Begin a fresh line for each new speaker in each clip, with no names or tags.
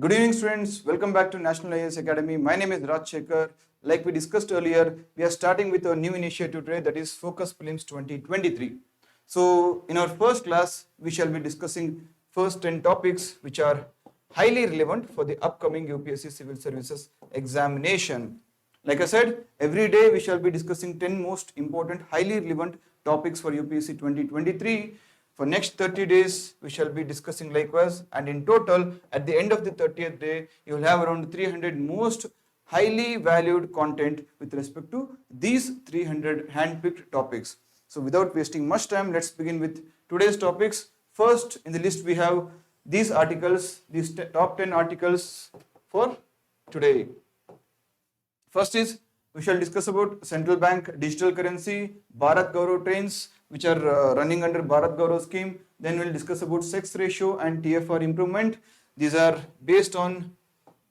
Good evening, students. Welcome back to National IAS Academy. My name is Raj Shekhar. Like we discussed earlier, we are starting with a new initiative today, that is Focus Prelims 2023. So, in our first class, we shall be discussing first 10 topics which are highly relevant for the upcoming UPSC Civil Services examination. Like I said, every day we shall be discussing 10 most important, highly relevant topics for UPSC 2023. For next 30 days, we shall be discussing likewise, and in total, at the end of the 30th day, you will have around 300 most highly valued content with respect to these 300 hand-picked topics. So without wasting much time, let's begin with today's topics. First in the list, we have these articles, these top 10 articles for today. First is, we shall discuss about central bank digital currency, Bharat Gaurav trains, which are running under Bharat Gaurav scheme. Then we'll discuss about sex ratio and TFR improvement. These are based on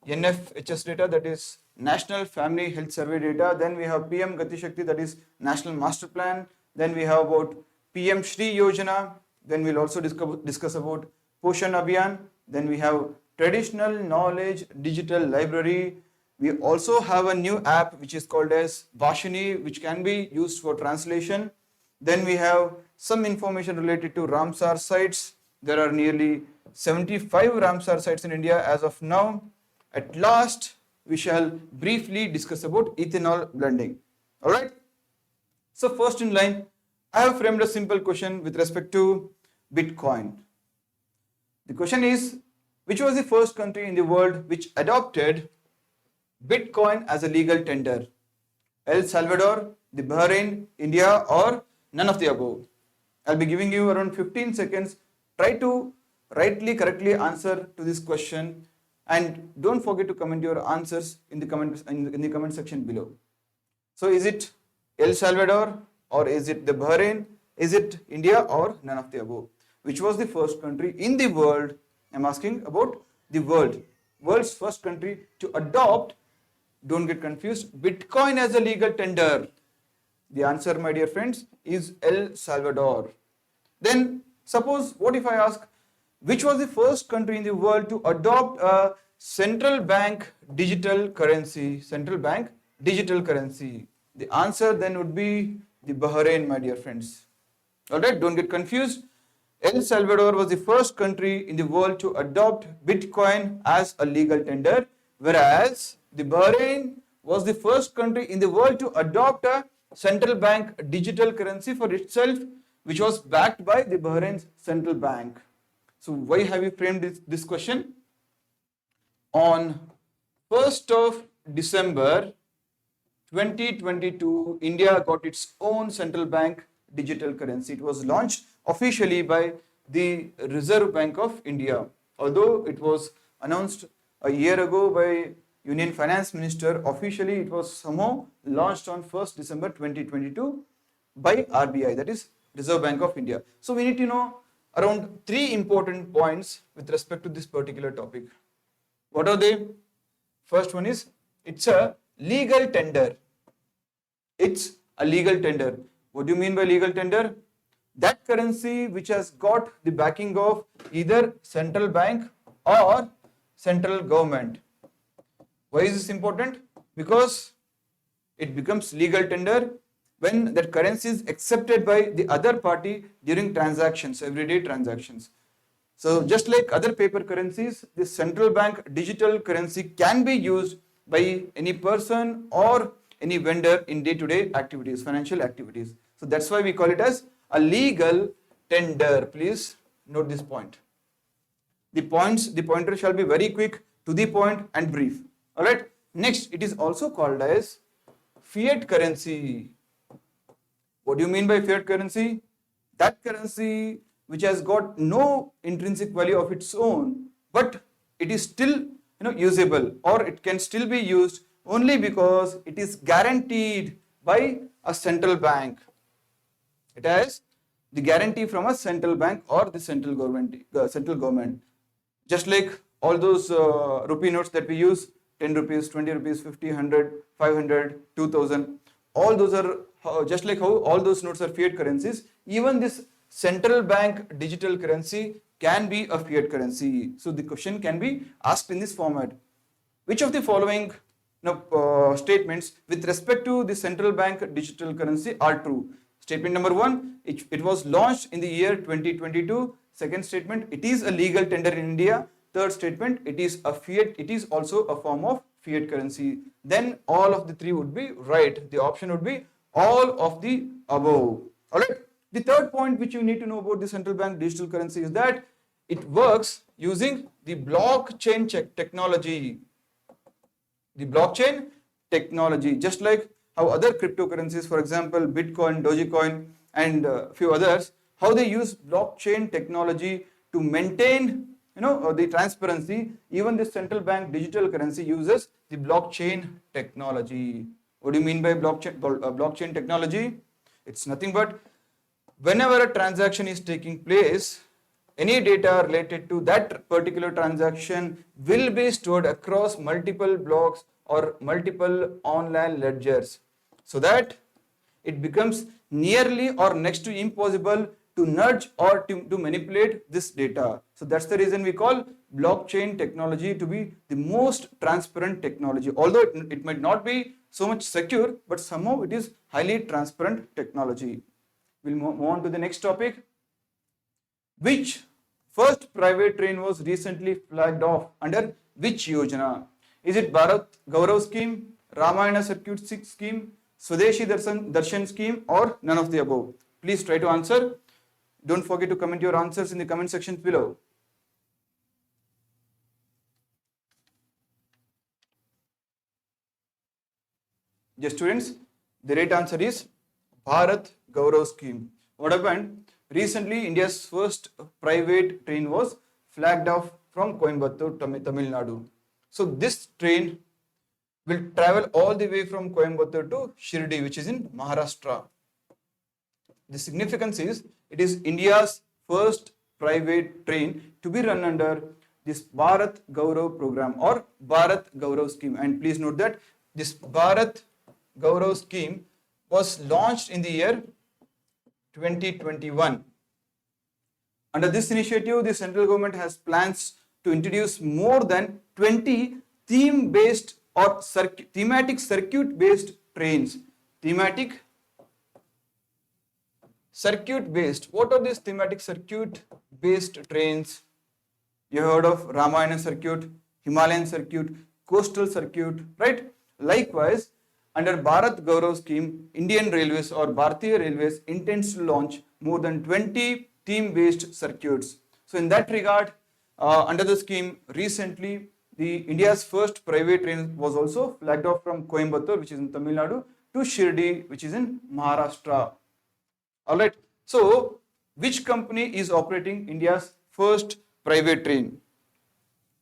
NFHS data, that is National Family Health Survey data. Then we have PM Gati Shakti, that is National Master Plan. Then we have about PM Shri Yojana. Then we'll also discuss about Poshan Abhiyan. Then we have Traditional Knowledge Digital Library. We also have a new app which is called as Bhashini, which can be used for translation. Then we have some information related to Ramsar sites. There are nearly 75 Ramsar sites in India as of now. At last, we shall briefly discuss about ethanol blending. Alright? So first in line, I have framed a simple question with respect to Bitcoin. The question is, which was the first country in the world which adopted Bitcoin as a legal tender? El Salvador, the Bahrain, India, or none of the above? I'll be giving you around 15 seconds. Try to correctly answer to this question, and don't forget to comment your answers in the comment section below. So is it El Salvador, or is it the Bahrain? Is it India, or none of the above? Which was the first country in the world? I'm asking about the world's first country to adopt, don't get confused, Bitcoin as a legal tender. The answer, my dear friends, is El Salvador. Then suppose, what if I ask, which was the first country in the world to adopt a central bank digital currency? Central bank digital currency. The answer then would be the Bahrain, my dear friends. Alright, don't get confused. El Salvador was the first country in the world to adopt Bitcoin as a legal tender, whereas the Bahrain was the first country in the world to adopt a central bank digital currency for itself, which was backed by the Bahrain's central bank. So why have you framed this question? On 1st of December 2022, India got its own central bank digital currency. It was launched officially by the Reserve Bank of India. Although it was announced a year ago by Union Finance Minister, officially it was somehow launched on 1st December 2022 by RBI, that is Reserve Bank of India. So we need to know around 3 important points with respect to this particular topic. What are they? First one is, it's a legal tender. It's a legal tender. What do you mean by legal tender? That currency which has got the backing of either central bank or central government. Why is this important? Because it becomes legal tender when that currency is accepted by the other party during transactions, everyday transactions. So just like other paper currencies, this central bank digital currency can be used by any person or any vendor in day-to-day activities, financial activities. So that's why we call it as a legal tender. Please note this point. The pointer shall be very quick, to the point, and brief. Alright. Next, it is also called as fiat currency. What do you mean by fiat currency? That currency which has got no intrinsic value of its own, but it is still usable, or it can still be used only because it is guaranteed by a central bank. It has the guarantee from a central bank or the central government. Just like all those rupee notes that we use, 10 rupees, 20 rupees, 50, 100, 500, 2000, all those are just like how all those notes are fiat currencies. Even this central bank digital currency can be a fiat currency? So the question can be asked in this format. Which of the following statements with respect to the central bank digital currency are true? Statement number 1, it was launched in the year 2022. Second statement, it is a legal tender in India. Third statement, it is a fiat, it is also a form of fiat currency. Then all of the three would be right. The option would be all of the above. Alright. The third point which you need to know about the central bank digital currency is that it works using the blockchain technology. The blockchain technology, just like how other cryptocurrencies, for example, Bitcoin, Dogecoin, and few others, how they use blockchain technology to maintain the transparency. Even the central bank digital currency uses the blockchain technology. What do you mean by blockchain technology? It's nothing but whenever a transaction is taking place, any data related to that particular transaction will be stored across multiple blocks or multiple online ledgers, so that it becomes nearly or next to impossible to nudge or to manipulate this data. So that's the reason we call blockchain technology to be the most transparent technology. Although it might not be so much secure, but somehow it is highly transparent technology. We'll move on to the next topic. Which first private train was recently flagged off under which Yojana? Is it Bharat Gaurav scheme, Ramayana Circuit scheme, Swadeshi Darshan scheme, or none of the above? Please try to answer. Don't forget to comment your answers in the comment sections below. Yes, students, the right answer is Bharat Gaurav scheme. What happened? Recently, India's first private train was flagged off from Coimbatore, Tamil Nadu. So this train will travel all the way from Coimbatore to Shirdi, which is in Maharashtra. The significance is it is India's first private train to be run under this Bharat Gaurav program or Bharat Gaurav scheme. And please note that this Bharat Gaurav scheme was launched in the year 2021. Under this initiative, the central government has plans to introduce more than 20 theme-based or thematic circuit-based trains. Thematic circuit-based. What are these thematic circuit-based trains? You heard of Ramayana Circuit, Himalayan Circuit, Coastal Circuit, right? Likewise, under Bharat Gaurav scheme, Indian Railways or Bharatiya Railways intends to launch more than 20 theme-based circuits. So in that regard, under the scheme, recently, the India's first private train was also flagged off from Coimbatore, which is in Tamil Nadu, to Shirdi, which is in Maharashtra. Alright, so which company is operating India's first private train?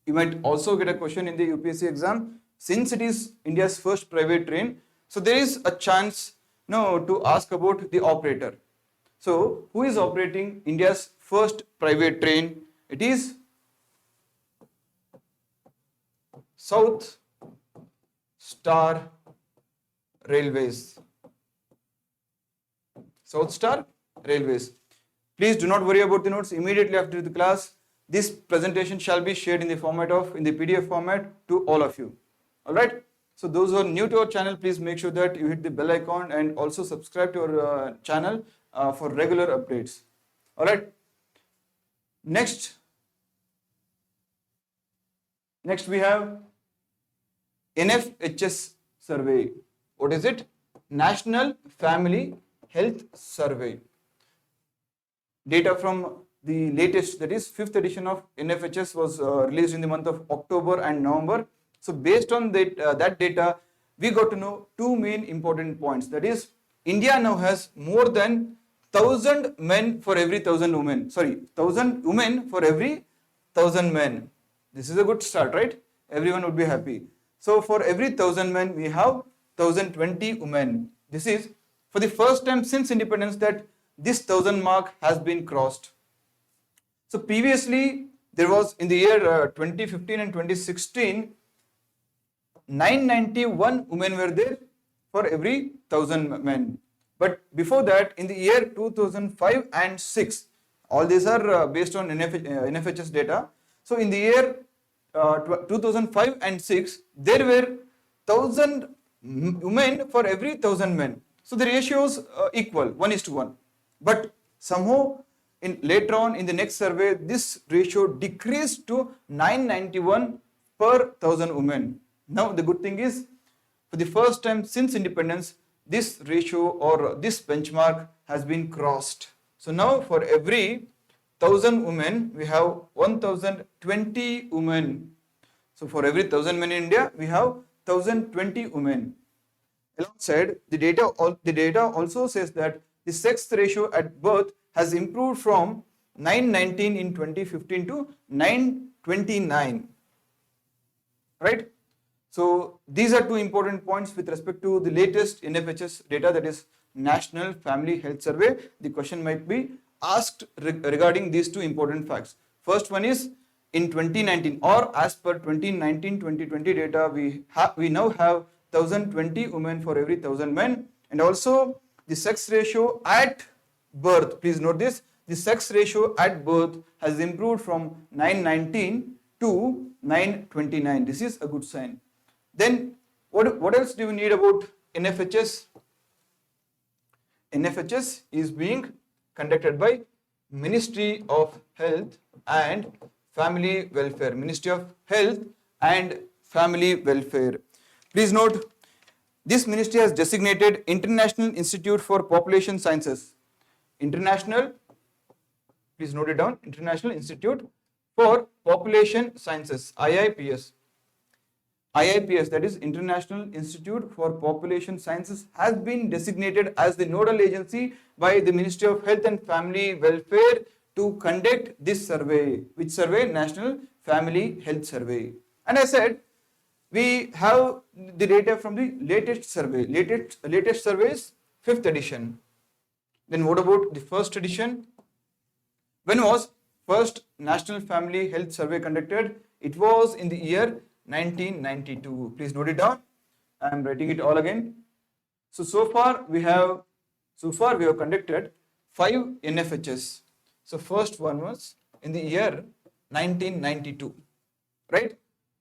You might also get a question in the UPSC exam. Since it is India's first private train, so there is a chance to ask about the operator. So who is operating India's first private train? It is South Star Railways. South Star Railways. Please do not worry about the notes. Immediately after the class, this presentation shall be shared in the PDF format to all of you. Alright. So those who are new to our channel, please make sure that you hit the bell icon and also subscribe to our channel for regular updates. Alright. Next we have NFHS survey. What is it? National Family Health Survey. Data from the latest, that is 5th edition of NFHS was released in the month of October and November. So based on that data, we got to know two main important points. That is, India now has more than 1,000 men for every 1,000 women. Sorry, 1,000 women for every 1,000 men. This is a good start, right? Everyone would be happy. So for every 1,000 men, we have 1,020 women. This is for the first time since independence that this 1,000 mark has been crossed. So previously, there was in the year 2015 and 2016, 991 women were there for every 1,000 men. But before that, in the year 2005 and 6, All these are based on NFHS data. So in the year 2005 and 6, there were 1000 women for every 1000 men. So the ratios equal, 1:1. But somehow later on in the next survey, this ratio decreased to 991 per 1000 women. Now the good thing is, for the first time since independence, this ratio or this benchmark has been crossed. So now for every 1000 women, we have 1020 women. So for every 1000 men in India, we have 1020 women. Alongside, the data also says that the sex ratio at birth has improved from 919 in 2015 to 929. Right? So these are two important points with respect to the latest NFHS data, that is National Family Health Survey. The question might be asked regarding these two important facts. First one is, in 2019 or as per 2019-2020 data, we now have 1020 women for every 1000 men, and also the sex ratio at birth. Please note this: the sex ratio at birth has improved from 919 to 929. This is a good sign. Then what else do we need about NFHS? NFHS is being conducted by Ministry of Health and Family Welfare. Ministry of Health and Family Welfare. Please note, this ministry has designated International Institute for Population Sciences. International, please note it down, International Institute for Population Sciences, IIPS. IIPS, that is International Institute for Population Sciences, has been designated as the nodal agency by the Ministry of Health and Family Welfare to conduct this survey. Which survey? National Family Health Survey. And I said, we have the data from the latest survey. Latest survey is 5th edition. Then what about the first edition? When was first National Family Health Survey conducted? It was in the year 1992. Please note it down. I am writing it all again. So far we have conducted 5 NFHS. So first one was in the year 1992, right?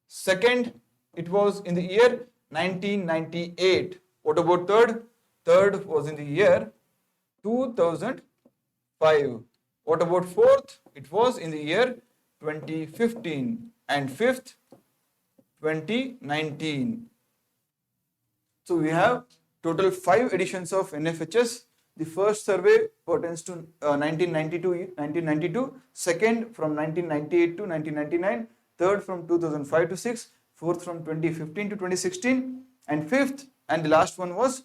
Second, it was in the year 1998. What about third? Third was in the year 2005. What about fourth? It was in the year 2015. And fifth, 2019. So we have total 5 editions of NFHS. The first survey pertains to 1992, second from 1998 to 1999, third from 2005 to 6, fourth from 2015 to 2016, and fifth and the last one was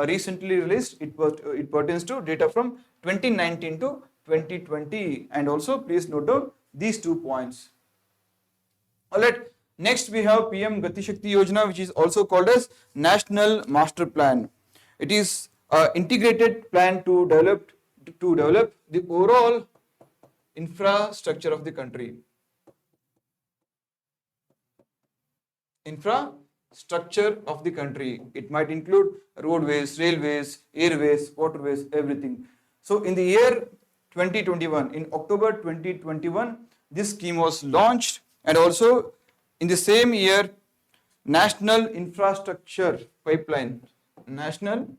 recently released. It pertains to data from 2019 to 2020. And also please note down these 2 points. Alright. Next we have PM Gati Shakti Yojana, which is also called as National Master Plan. It is an integrated plan to develop the overall infrastructure of the country. Infrastructure of the country. It might include roadways, railways, airways, waterways, everything. So in the year 2021, in October 2021, this scheme was launched, and also in the same year, National Infrastructure Pipeline, National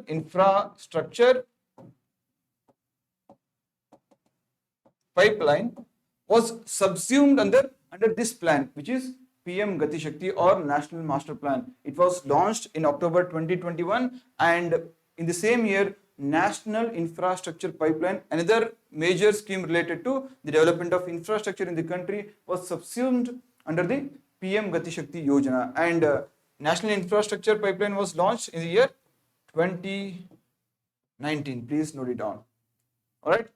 Infrastructure Pipeline was subsumed under this plan, which is PM Gati Shakti or National Master Plan. It was launched in October 2021, and in the same year, National Infrastructure Pipeline, another major scheme related to the development of infrastructure in the country, was subsumed under the PM Gati Shakti Yojana, and National Infrastructure Pipeline was launched in the year 2019. Please note it down. Alright.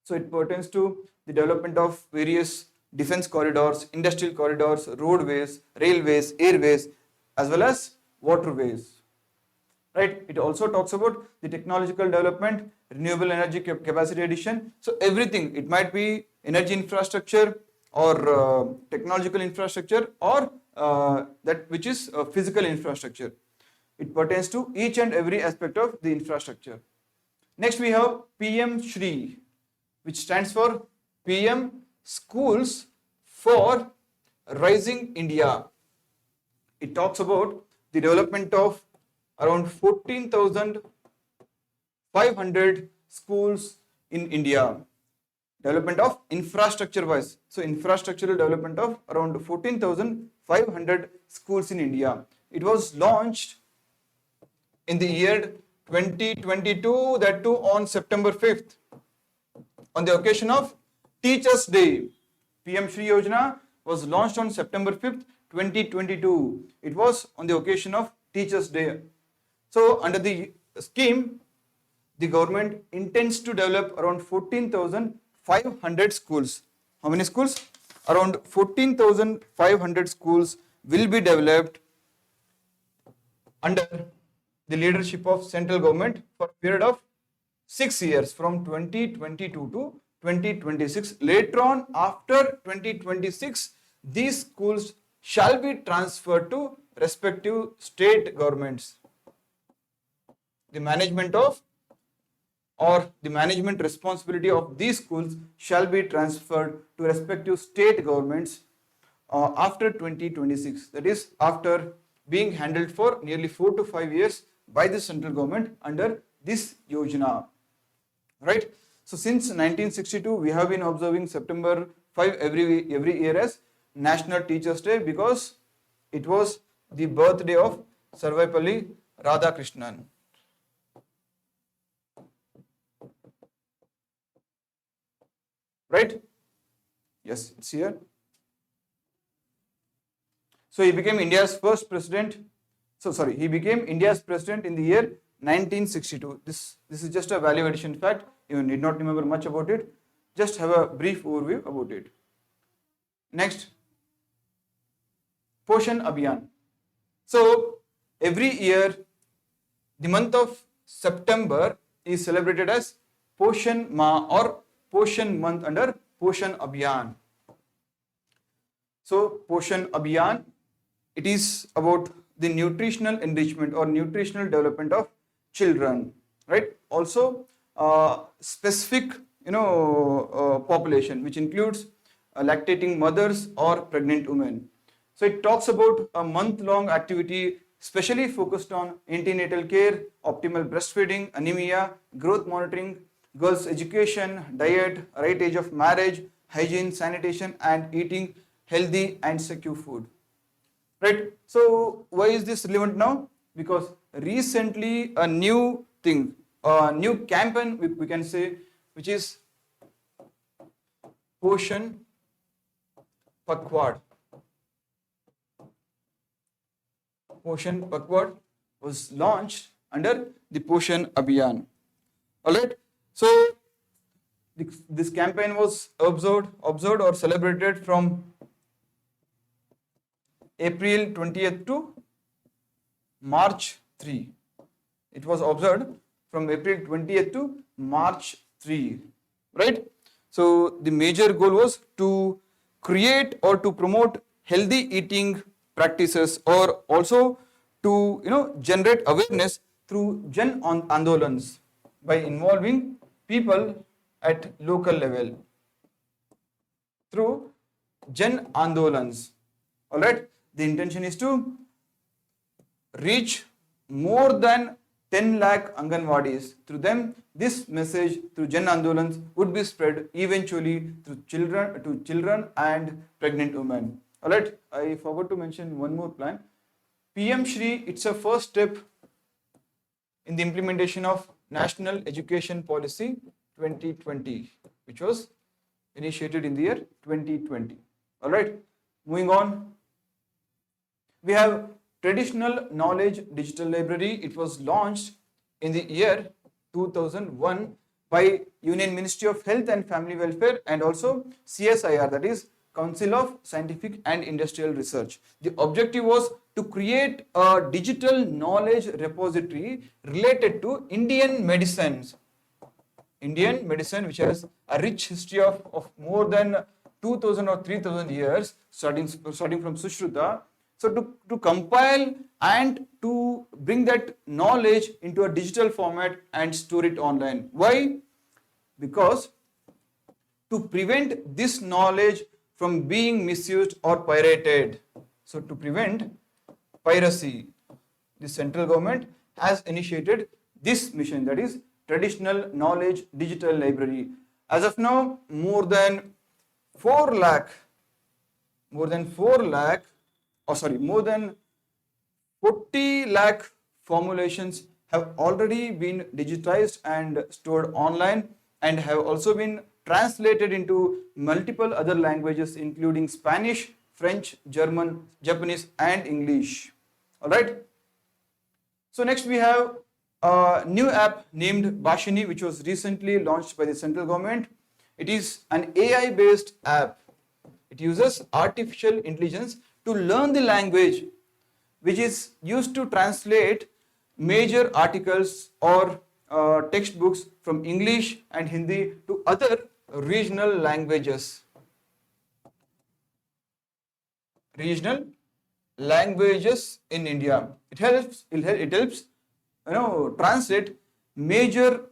So it pertains to the development of various defense corridors, industrial corridors, roadways, railways, airways, as well as waterways. Right? It also talks about the technological development, renewable energy capacity addition. So everything, it might be energy infrastructure or technological infrastructure, or that which is physical infrastructure. It pertains to each and every aspect of the infrastructure. Next we have PM Shri, which stands for PM Schools for Rising India. It talks about the development of around 14,500 schools in India. Development of infrastructure wise. So infrastructural development of around 14,500 schools in India. It was launched in the year 2022, that too on September 5th, on the occasion of Teachers' Day. PM Shri Yojana was launched on September 5th, 2022. It was on the occasion of Teachers' Day. So under the scheme, the government intends to develop around 14,500 schools. How many schools? Around 14,500 schools will be developed under the leadership of central government for a period of 6 years, from 2022 to 2026. Later on, after 2026, these schools shall be transferred to respective state governments. The management of or the management responsibility of these schools shall be transferred to respective state governments after 2026. That is, after being handled for nearly 4 to 5 years by the central government under this Yojana. Right? So since 1962, we have been observing September 5 every year as National Teachers' Day, because it was the birthday of Sarvaipalli Radhakrishnan. Right? Yes, it's here. So he became India's first president. He became India's president in the year 1962. This is just a value addition fact. You need not remember much about it. Just have a brief overview about it. Next, Poshan Abhiyan. So every year, the month of September is celebrated as Poshan Ma or Poshan month under Poshan Abhiyan. So Poshan Abhiyan, it is about the nutritional enrichment or nutritional development of children, right? Also specific population, which includes lactating mothers or pregnant women. So it talks about a month-long activity specially focused on antenatal care, optimal breastfeeding, anemia, growth monitoring, girls' education, diet, right age of marriage, hygiene, sanitation, and eating healthy and secure food. Right? So why is this relevant now? Because recently a new thing, a new campaign we can say, which is Poshan Pakhwad. Poshan Pakhwad was launched under the Poshan Abhiyan. Alright, so this campaign was observed or celebrated from April 20th to March 3. It was observed from April 20th to March 3, right? So the major goal was to create or to promote healthy eating practices, or also to generate awareness through Jan Andolans by involving people at local level through Jan Andolans. All right. The intention is to reach more than 10 lakh Anganwadis. Through them, this message through Jan Andolans would be spread eventually to children and pregnant women. All right. I forgot to mention one more plan. PM Shri, it's a first step in the implementation of National Education Policy 2020, which was initiated in the year 2020. All right. Moving on. We have Traditional Knowledge Digital Library. It was launched in the year 2001 by Union Ministry of Health and Family Welfare and also CSIR, that is Council of Scientific and Industrial Research. The objective was to create a digital knowledge repository related to Indian medicines. Indian medicine, which has a rich history of more than 2000 or 3000 years, starting from Sushruta. So to compile and to bring that knowledge into a digital format and store it online. Why? Because to prevent this knowledge from being misused or pirated. So to prevent piracy, the central government has initiated this mission, that is traditional knowledge digital library. As of now, more than 4 lakh, more than 40 lakh formulations have already been digitized and stored online and have also been translated into multiple other languages including Spanish, French, German, Japanese and English. Alright. So next we have a new app named Bhashini, which was recently launched by the central government. It is an AI based app. It uses artificial intelligence to learn the language, which is used to translate major articles or textbooks from English and Hindi to other regional languages. Regional languages in India. It helps translate major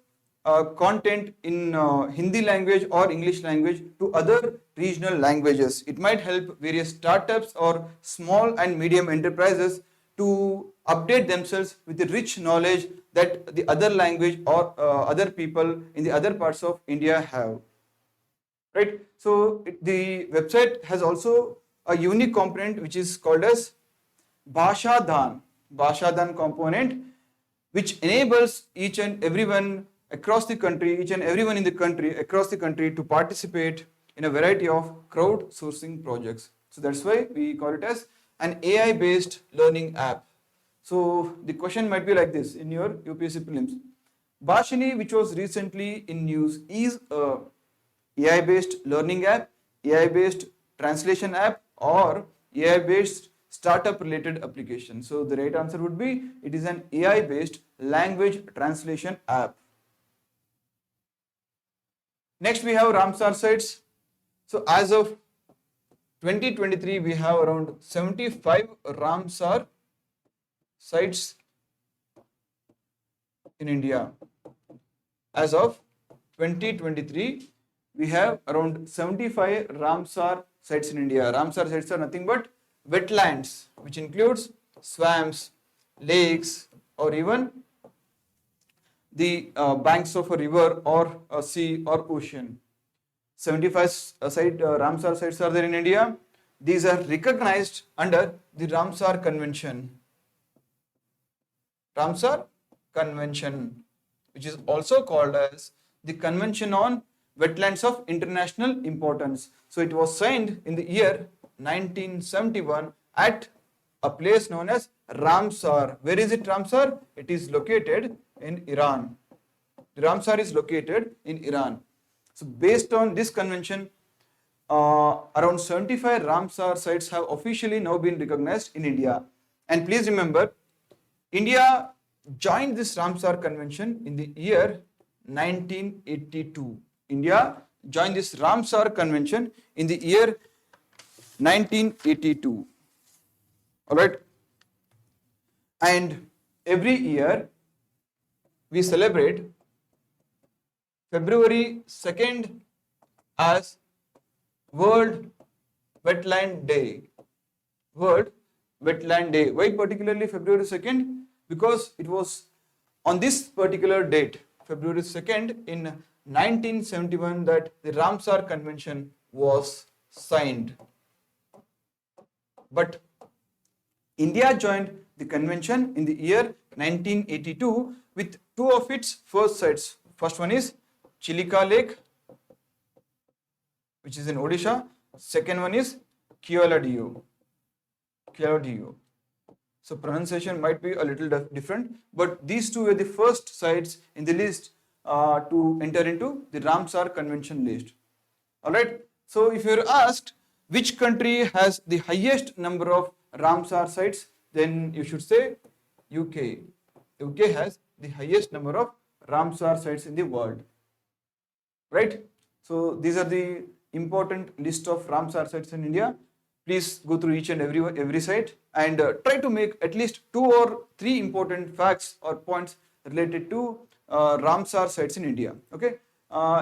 content in Hindi language or English language to other regional languages. It might help various startups or small and medium enterprises to update themselves with the rich knowledge that the other language or other people in the other parts of India have. Right? So the website has also a unique component which is called as Bhashadan component, which enables each and everyone across the country, each and everyone in the country, across the country to participate in a variety of crowdsourcing projects. So that's why we call it as an AI based learning app. So the question might be like this in your UPSC Prelims. Bhashini, which was recently in news, is a AI based learning app, AI based translation app or AI based startup related application. So the right answer would be it is an AI based language translation app. Next we have Ramsar sites. So as of 2023 we have around 75 Ramsar sites in India. As of 2023 we have around 75 Ramsar sites in India. Ramsar sites are nothing but wetlands, which includes swamps, lakes, or even the banks of a river or a sea or ocean. 75 Ramsar sites are there in India. These are recognized under the Ramsar Convention. Ramsar Convention, which is also called as the Convention on Wetlands of International Importance. So it was signed in the year 1971 at a place known as Ramsar. Where is it, Ramsar? It is located in Iran. Ramsar is located in Iran. So based on this convention, around 75 Ramsar sites have officially now been recognized in India. And please remember, India joined this Ramsar Convention in the year 1982. India joined this Ramsar Convention in the year 1982. Alright. And every year we celebrate February 2nd as World Wetland Day. World Wetland Day. Why particularly February 2nd? Because it was on this particular date, February 2nd in 1971, that the Ramsar Convention was signed. But India joined the convention in the year 1982 with two of its first sites. First one is Chilika Lake, which is in Odisha. Second one is Keoladeo. So pronunciation might be a little different, but these two were the first sites in the list to enter into the Ramsar Convention list. Alright, so if you're asked which country has the highest number of Ramsar sites, then you should say UK. UK has the highest number of Ramsar sites in the world. Right? So these are the important list of Ramsar sites in India. Please go through each and every site and try to make at least 2 or 3 important facts or points related to Ramsar sites in India. Okay,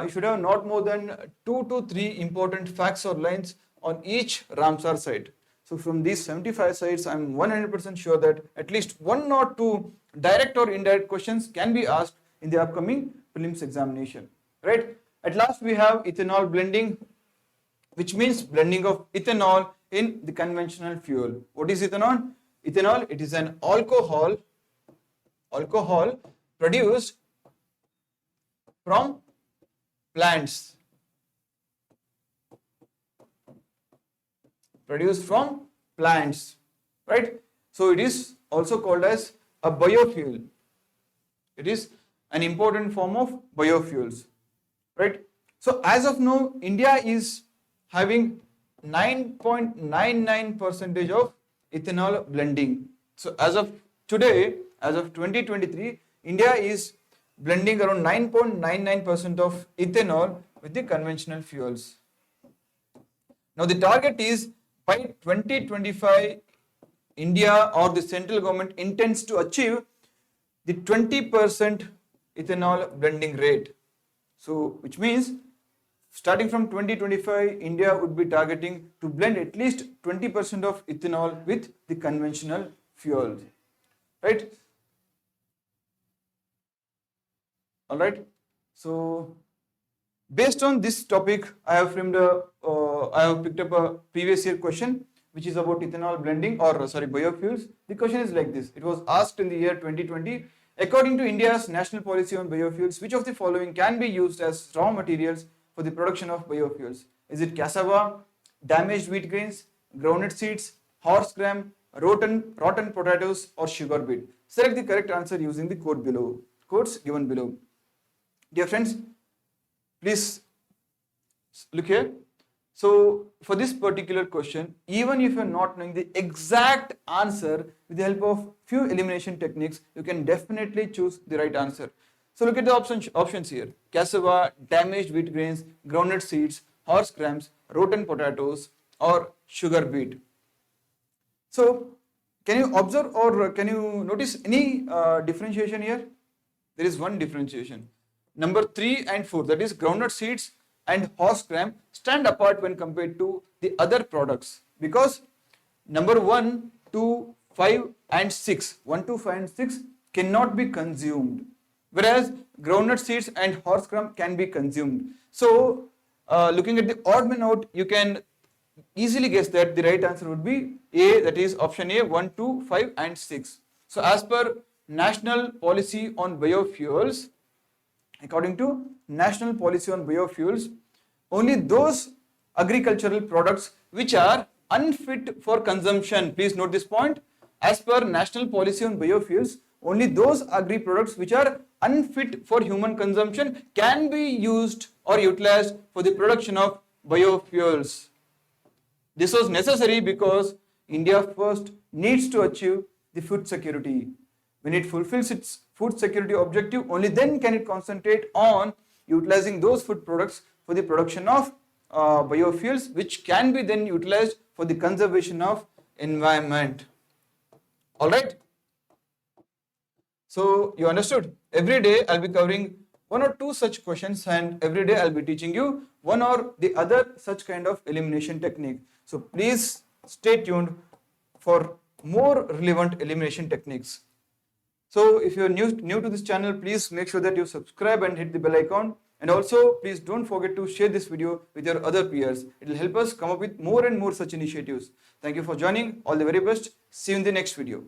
you should have not more than 2 to 3 important facts or lines on each Ramsar site. So from these 75 sites, I'm 100% sure that at least 1 or 2 direct or indirect questions can be asked in the upcoming prelims examination. Right? At last, we have ethanol blending, which means blending of ethanol in the conventional fuel. What is ethanol? Ethanol, it is an alcohol produced from plants. Right? So it is also called as a biofuel. It is an important form of biofuels. Right? So as of now, India is having 9.99% of ethanol blending. So as of today, as of 2023, India is blending around 9.99% of ethanol with the conventional fuels. Now the target is by 2025, India or the central government intends to achieve the 20% ethanol blending rate. So which means starting from 2025, India would be targeting to blend at least 20% of ethanol with the conventional fuels. Right? All right. So based on this topic, I have picked up a previous year question which is about ethanol blending biofuels. The question is like this. It was asked in the year 2020. According to India's national policy on biofuels, which of the following can be used as raw materials for the production of biofuels? Is it cassava, damaged wheat grains, groundnut seeds, horse gram, rotten potatoes, or sugar beet? Select the correct answer using the quotes given below. Dear friends, please look here. So for this particular question, even if you're not knowing the exact answer, with the help of few elimination techniques, you can definitely choose the right answer. So look at the options here. Cassava, damaged wheat grains, groundnut seeds, horse grams, rotten potatoes, or sugar beet. So can you observe or can you notice any differentiation here? There is one differentiation. Number 3 and 4, that is groundnut seeds and horse gram, stand apart when compared to the other products because number 1, 2, 5 and 6 cannot be consumed, whereas groundnut seeds and horse gram can be consumed. So looking at the odd man out, you can easily guess that the right answer would be A, that is option A, 1, 2, 5 and 6. So as per National Policy on Biofuels, according to National Policy on Biofuels, only those agricultural products which are unfit for consumption, please note this point, as per National Policy on Biofuels, only those agri products which are unfit for human consumption can be used or utilized for the production of biofuels. This was necessary because India first needs to achieve the food security. When it fulfills its food security objective, only then can it concentrate on utilizing those food products for the production of biofuels, which can be then utilized for the conservation of environment. All right. So you understood. Every day I'll be covering 1 or 2 such questions, and every day I'll be teaching you one or the other such kind of elimination technique. So please stay tuned for more relevant elimination techniques. So if you're new to this channel, please make sure that you subscribe and hit the bell icon. And also, please don't forget to share this video with your other peers. It will help us come up with more and more such initiatives. Thank you for joining. All the very best. See you in the next video.